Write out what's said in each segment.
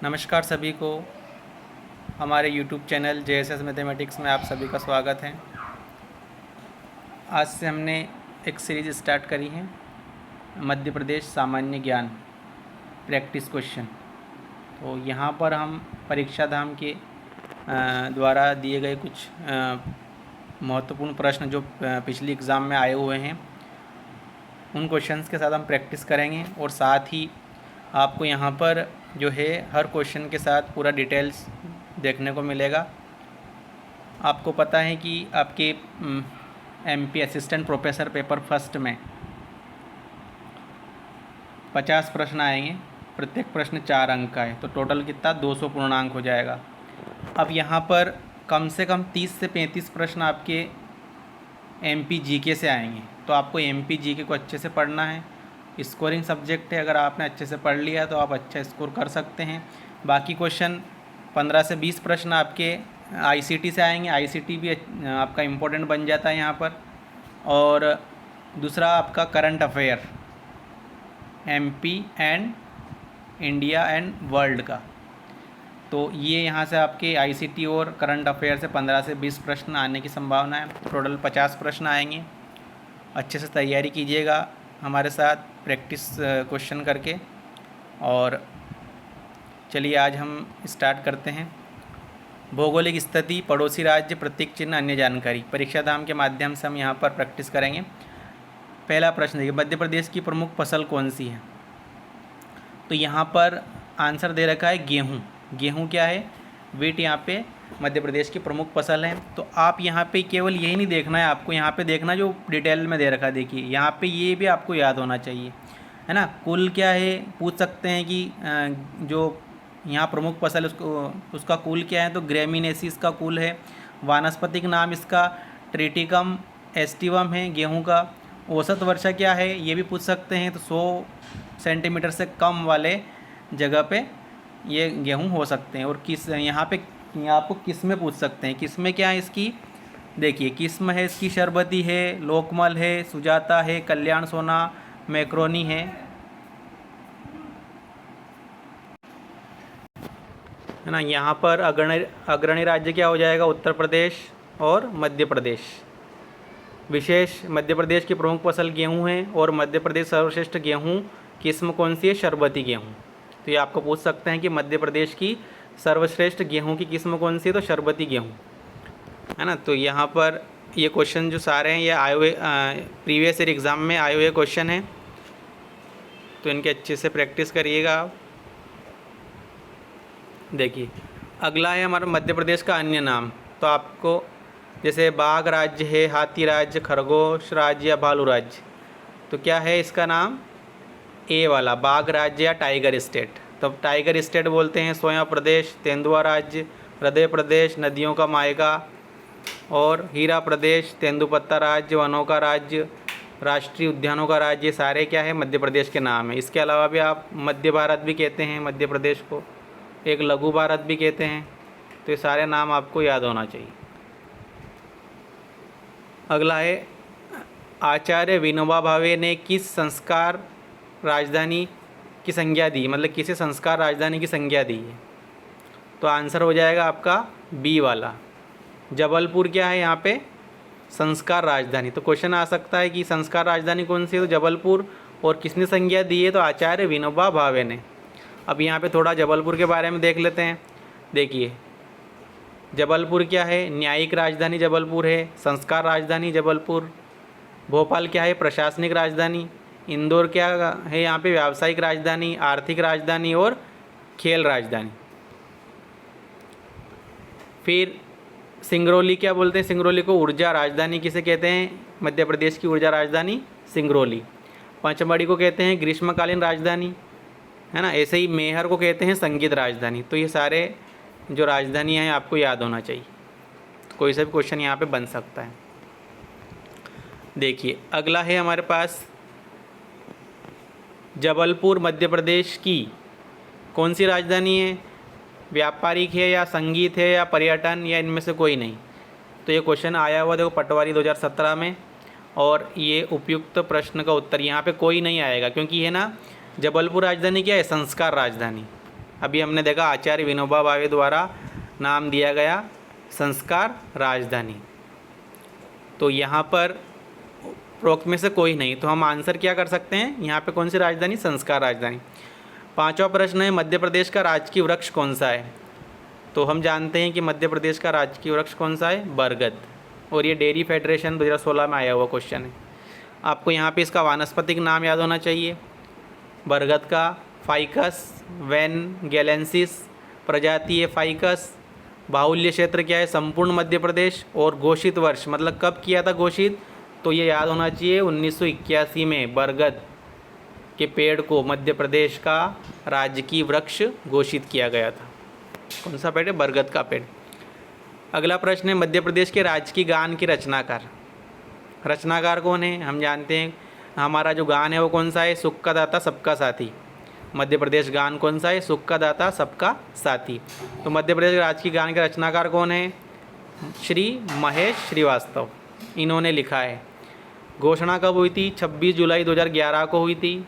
नमस्कार सभी को। हमारे YouTube चैनल JSS मैथमेटिक्स में आप सभी का स्वागत है। आज से हमने एक सीरीज़ स्टार्ट करी है, मध्य प्रदेश सामान्य ज्ञान प्रैक्टिस क्वेश्चन। तो यहाँ पर हम परीक्षा धाम के द्वारा दिए गए कुछ महत्वपूर्ण प्रश्न जो पिछली एग्ज़ाम में आए हुए हैं, उन क्वेश्चंस के साथ हम प्रैक्टिस करेंगे और साथ ही आपको यहाँ पर जो है हर क्वेश्चन के साथ पूरा डिटेल्स देखने को मिलेगा। आपको पता है कि आपके MP assistant professor paper first में 50 प्रश्न आएंगे, प्रत्येक प्रश्न 4 अंक का है, तो टोटल कितना 200 पूर्णांक हो जाएगा। अब यहाँ पर कम से कम 30 से 35 प्रश्न आपके MP GK से आएंगे, तो आपको MP GK को अच्छे से पढ़ना है। स्कोरिंग सब्जेक्ट है, अगर आपने अच्छे से पढ़ लिया तो आप अच्छा स्कोर कर सकते हैं। बाकी क्वेश्चन 15 से 20 प्रश्न आपके ICT से आएंगे, ICT भी आपका इम्पोर्टेंट बन जाता है यहाँ पर। और दूसरा आपका current affair MP and India and world का, तो ये यहाँ से आपके ICT और करंट अफेयर से 15 से 20 प्रश्न आने की संभावना है। टोटल 50 प्रश्न आएंगे। अच्छे से तैयारी कीजिएगा हमारे साथ प्रैक्टिस क्वेश्चन करके। और चलिए आज हम स्टार्ट करते हैं। भौगोलिक स्थिति, पड़ोसी राज्य, प्रतीक चिन्ह, अन्य जानकारी, परीक्षा धाम के माध्यम से हम यहाँ पर प्रैक्टिस करेंगे। पहला प्रश्न देखिए, मध्य प्रदेश की प्रमुख फसल कौन सी है? तो यहाँ पर आंसर दे रखा है गेहूँ। गेहूँ क्या है? वीट यहाँ पे मध्य प्रदेश की प्रमुख फसल है। तो आप यहाँ पे केवल यही नहीं देखना है, आपको यहाँ पे देखना जो डिटेल में दे रखा। देखिए यहाँ पे ये भी आपको याद होना चाहिए, है ना। कुल क्या है पूछ सकते हैं कि जो यहाँ प्रमुख फसल उसका कुल क्या है, तो ग्रेमिनेसीज का कुल है। वानस्पतिक नाम इसका ट्रिटिकम एस्टिवम है गेहूँ का। औसत वर्षा क्या है ये भी पूछ सकते हैं, तो 100 सेंटीमीटर से कम वाले जगह पे ये गेहूँ हो सकते हैं। और किस यहाँ आपको किस्में पूछ सकते हैं। किस्में क्या है इसकी? देखिए किस्म है इसकी शरबती है, लोकमल है, सुजाता है, कल्याण सोना, मैक्रोनी है ना। यहाँ पर अग्रणी राज्य क्या हो जाएगा? उत्तर प्रदेश और मध्य प्रदेश। विशेष मध्य प्रदेश की प्रमुख फसल गेहूँ है और मध्य प्रदेश सर्वश्रेष्ठ गेहूँ किस्म कौन सी है? शरबती गेहूँ। तो ये आपको पूछ सकते हैं कि मध्य प्रदेश की सर्वश्रेष्ठ गेहूं की किस्म कौन सी है? तो शरबती गेहूं, है ना। तो यहाँ पर ये क्वेश्चन जो सारे हैं ये आए हुए प्रीवियस ईयर एग्ज़ाम में आए हुए क्वेश्चन हैं, तो इनके अच्छे से प्रैक्टिस करिएगा आप। देखिए अगला है हमारा मध्य प्रदेश का अन्य नाम। तो आपको जैसे बाघ राज्य है, हाथी राज्य, खरगोश राज्य या भालू राज्य, तो क्या है इसका नाम? ए वाला, बाघ राज्य या टाइगर स्टेट। तो टाइगर स्टेट बोलते हैं सोया प्रदेश, तेंदुआ राज्य, हृदय प्रदेश, नदियों का मायका, और हीरा प्रदेश, तेंदुपत्ता राज्य, वनों का राज्य, राष्ट्रीय उद्यानों का राज्य। सारे क्या है? मध्य प्रदेश के नाम है। इसके अलावा भी आप मध्य भारत भी कहते हैं मध्य प्रदेश को, एक लघु भारत भी कहते हैं। तो ये सारे नाम आपको याद होना चाहिए। अगला है, आचार्य विनोबा भावे ने किस संस्कार राजधानी की संज्ञा दी? मतलब किसे संस्कार राजधानी की संज्ञा दी है? तो आंसर हो जाएगा आपका बी वाला, जबलपुर क्या है यहाँ पे? संस्कार राजधानी। तो क्वेश्चन आ सकता है कि संस्कार राजधानी कौन सी है? तो जबलपुर। और किसने संज्ञा दी है? तो आचार्य विनोबा भावे ने। अब यहाँ पे थोड़ा जबलपुर के बारे में देख लेते हैं। देखिए जबलपुर क्या है? न्यायिक राजधानी जबलपुर है, संस्कार राजधानी जबलपुर। भोपाल क्या है? प्रशासनिक राजधानी। इंदौर क्या है यहाँ पे? व्यावसायिक राजधानी, आर्थिक राजधानी और खेल राजधानी। फिर सिंगरौली क्या बोलते हैं? सिंगरौली को ऊर्जा राजधानी किसे कहते हैं? मध्य प्रदेश की ऊर्जा राजधानी सिंगरौली। पचमढ़ी को कहते हैं ग्रीष्मकालीन राजधानी, है ना। ऐसे ही मैहर को कहते हैं संगीत राजधानी। तो ये सारे जो राजधानियाँ हैं आपको याद होना चाहिए। कोई सा भी क्वेश्चन यहाँ पे बन सकता है। देखिए अगला है हमारे पास, जबलपुर मध्य प्रदेश की कौन सी राजधानी है? व्यापारिक है या संगीत है या पर्यटन या इनमें से कोई नहीं? तो ये क्वेश्चन आया हुआ देखो पटवारी 2017 में, और ये उपयुक्त प्रश्न का उत्तर यहाँ पे कोई नहीं आएगा, क्योंकि है ना जबलपुर राजधानी क्या है? संस्कार राजधानी। अभी हमने देखा आचार्य विनोबा भावे द्वारा नाम दिया गया संस्कार राजधानी। तो यहाँ पर उपरोक्त में से कोई नहीं, तो हम आंसर क्या कर सकते हैं, यहाँ पे कौन सी राजधानी, संस्कार राजधानी। पांचवा प्रश्न है मध्य प्रदेश का राजकीय वृक्ष कौन सा है। तो हम जानते हैं कि मध्य प्रदेश का राजकीय वृक्ष कौन सा है, बरगद, और ये डेयरी फेडरेशन 2016 में आया हुआ क्वेश्चन है। आपको यहाँ पे इसका वानस्पतिक नाम याद होना चाहिए, बरगद का फाइकस वैनगेलेंसिस प्रजाति है फाइकस। बाहुल्य क्षेत्र क्या है, संपूर्ण मध्य प्रदेश, और घोषित वर्ष मतलब कब किया था घोषित, तो ये याद होना चाहिए 1981 में बरगद के पेड़ को मध्य प्रदेश का राजकीय वृक्ष घोषित किया गया था। कौन सा पेड़ है, बरगद का पेड़। अगला प्रश्न है मध्य प्रदेश के राजकीय गान के रचनाकार कौन है। हम जानते हैं हमारा जो गान है वो कौन सा है, सुख का दाता सबका साथी। मध्य प्रदेश गान कौन सा है, सुख का दाता सबका साथी। तो मध्य प्रदेश के राजकीय गान के रचनाकार कौन है, श्री महेश श्रीवास्तव, इन्होंने लिखा है। घोषणा कब हुई थी, 26 जुलाई 2011 को हुई थी।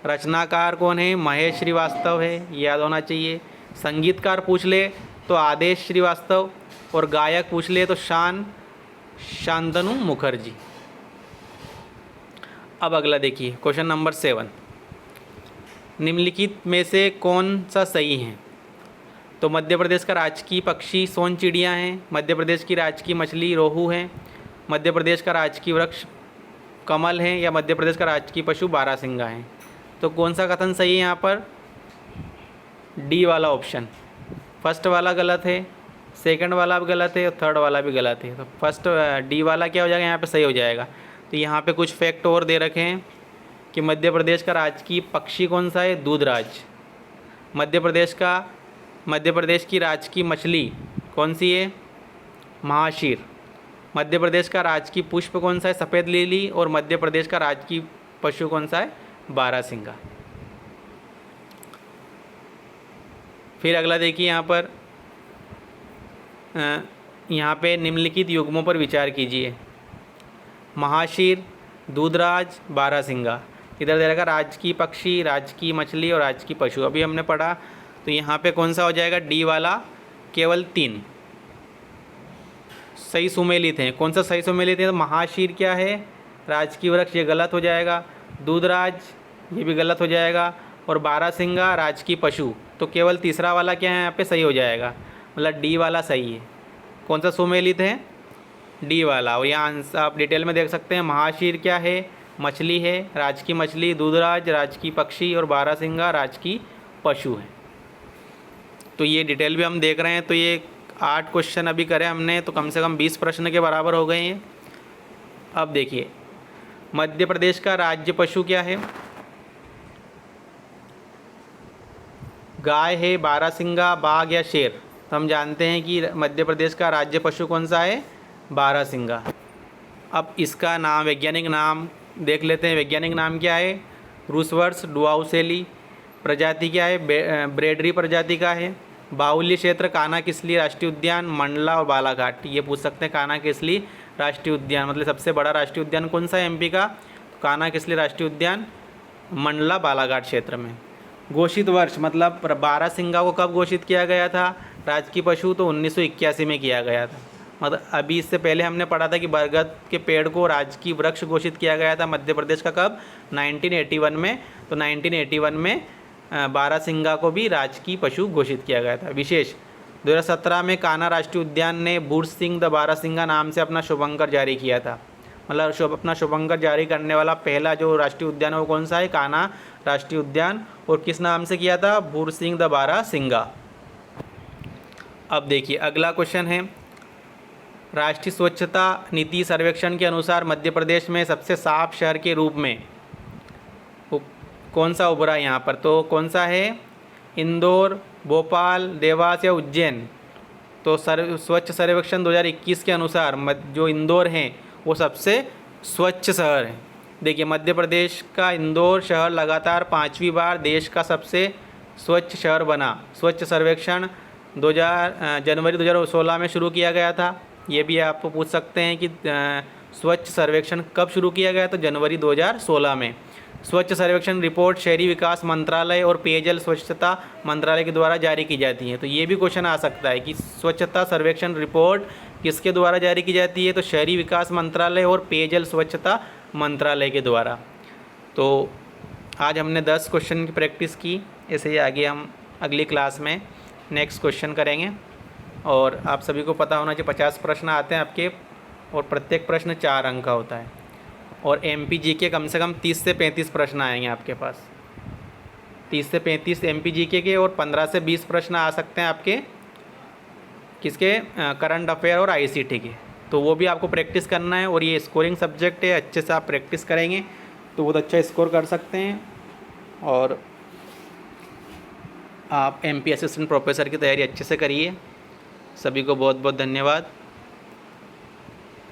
रचनाकार कौन है, महेश श्रीवास्तव है, याद होना चाहिए। संगीतकार पूछ ले तो आदेश श्रीवास्तव, और गायक पूछ ले तो शांतनु मुखर्जी। अब अगला देखिए क्वेश्चन नंबर 7, निम्नलिखित में से कौन सा सही है। तो मध्य प्रदेश का राजकीय पक्षी सोन चिड़िया हैं, मध्य प्रदेश की राजकीय मछली रोहू है, मध्य प्रदेश का राजकीय वृक्ष कमल है, या मध्य प्रदेश का राजकीय पशु बारहसिंगा है। तो कौन सा कथन सही है यहाँ पर, डी वाला ऑप्शन। फर्स्ट वाला गलत है, सेकंड वाला भी गलत है, और थर्ड वाला भी गलत है। तो फर्स्ट डी वाला क्या हो जाएगा, यहाँ पे सही हो जाएगा। तो यहाँ पे कुछ फैक्ट और दे रखे हैं कि मध्य प्रदेश का राजकीय पक्षी कौन सा है, दूधराज। मध्य प्रदेश की राजकीय मछली कौन सी है, महाशीर। मध्य प्रदेश का राजकीय पुष्प कौन सा है, सफ़ेद लिली, और मध्य प्रदेश का राजकीय पशु कौन सा है, बारहसिंगा। फिर अगला देखिए यहाँ पे निम्नलिखित युग्मों पर विचार कीजिए, महाशीर, दूधराज, बारहसिंगा। इधर दे रखा राजकीय पक्षी, राजकीय मछली और राजकीय पशु, अभी हमने पढ़ा। तो यहाँ पे कौन सा हो जाएगा, डी वाला। केवल 3 सही सुमेलित हैं। कौन सा सही सुमेलित है, तो महाशीर क्या है, राजकीय वृक्ष, ये गलत हो जाएगा। दूधराज ये भी गलत हो जाएगा, और बारहसिंगा राजकीय पशु। तो केवल तीसरा वाला क्या है यहाँ पे सही हो जाएगा, मतलब डी वाला सही है। कौन सा सुमेलित है, डी वाला। और यहाँ आंसर आप डिटेल में देख सकते हैं, महाशीर क्या है, मछली है, राजकीय मछली, दूधराज राजकीय पक्षी, और बारहसिंगा राजकीय पशु है। तो ये डिटेल भी हम देख रहे हैं। तो ये 8 क्वेश्चन अभी करे हमने, तो कम से कम 20 प्रश्न के बराबर हो गए हैं। अब देखिए मध्य प्रदेश का राज्य पशु क्या है, गाय है, बारहसिंगा, बाघ या शेर। तो हम जानते हैं कि मध्य प्रदेश का राज्य पशु कौन सा है, बारहसिंगा। अब इसका नाम, वैज्ञानिक नाम देख लेते हैं। वैज्ञानिक नाम क्या है, रूसवर्स डुआउसेली। प्रजाति क्या है, ब्रेडरी प्रजाति का है। बाहुल्य क्षेत्र कान्हा किसली राष्ट्रीय उद्यान, मंडला और बालाघाट। ये पूछ सकते हैं कान्हा किसली राष्ट्रीय उद्यान मतलब सबसे बड़ा राष्ट्रीय उद्यान कौन सा है एमपी का, तो कान्हा किसली राष्ट्रीय उद्यान मंडला बालाघाट क्षेत्र में। घोषित वर्ष मतलब बारहसिंगा को कब घोषित किया गया था राजकीय पशु, तो 1981 में किया गया था। मतलब अभी इससे पहले हमने पढ़ा था कि बरगद के पेड़ को राजकीय वृक्ष घोषित किया गया था मध्य प्रदेश का कब, 1981 में। तो 1981 में बारहसिंगा को भी राजकीय पशु घोषित किया गया था। विशेष 2017 में कान्हा राष्ट्रीय उद्यान ने भूर सिंह द बारहसिंगा नाम से अपना शुभंकर जारी किया था। मतलब अपना शुभंकर जारी करने वाला पहला जो राष्ट्रीय उद्यान है वो कौन सा है, कान्हा राष्ट्रीय उद्यान। और किस नाम से किया था, भूर सिंह द बारहसिंगा। अब देखिए अगला क्वेश्चन है, राष्ट्रीय स्वच्छता नीति सर्वेक्षण के अनुसार मध्य प्रदेश में सबसे साफ शहर के रूप में कौन सा उभरा यहाँ पर, तो कौन सा है, इंदौर, भोपाल, देवास या उज्जैन। तो स्वच्छ सर्वेक्षण 2021 के अनुसार जो इंदौर हैं वो सबसे स्वच्छ शहर है। देखिए मध्य प्रदेश का इंदौर शहर लगातार 5वीं बार देश का सबसे स्वच्छ शहर बना। स्वच्छ सर्वेक्षण जनवरी 2016 में शुरू किया गया था। ये भी आपको पूछ सकते हैं कि स्वच्छ सर्वेक्षण कब शुरू किया गया, तो जनवरी 2016 में। स्वच्छ सर्वेक्षण रिपोर्ट शहरी विकास मंत्रालय और पेयजल स्वच्छता मंत्रालय के द्वारा जारी की जाती है। तो ये भी क्वेश्चन आ सकता है कि स्वच्छता सर्वेक्षण रिपोर्ट किसके द्वारा जारी की जाती है, तो शहरी विकास मंत्रालय और पेयजल स्वच्छता मंत्रालय के द्वारा। तो आज हमने 10 क्वेश्चन की प्रैक्टिस की, ऐसे ही आगे हम अगली क्लास में नेक्स्ट क्वेश्चन करेंगे। और आप सभी को पता होना चाहिए 50 प्रश्न आते हैं आपके, और प्रत्येक प्रश्न 4 अंक का होता है। और MPG के कम से कम 30 से 35 प्रश्न आएंगे आपके पास, 30 से 35 MPG के, और 15 से 20 प्रश्न आ सकते हैं आपके किसके, करंट अफेयर और ICT के। तो वो भी आपको प्रैक्टिस करना है, और ये स्कोरिंग सब्जेक्ट है, अच्छे से आप प्रैक्टिस करेंगे तो बहुत अच्छा स्कोर कर सकते हैं। और आप MP असिस्टेंट प्रोफेसर की तैयारी अच्छे से करिए। सभी को बहुत बहुत धन्यवाद।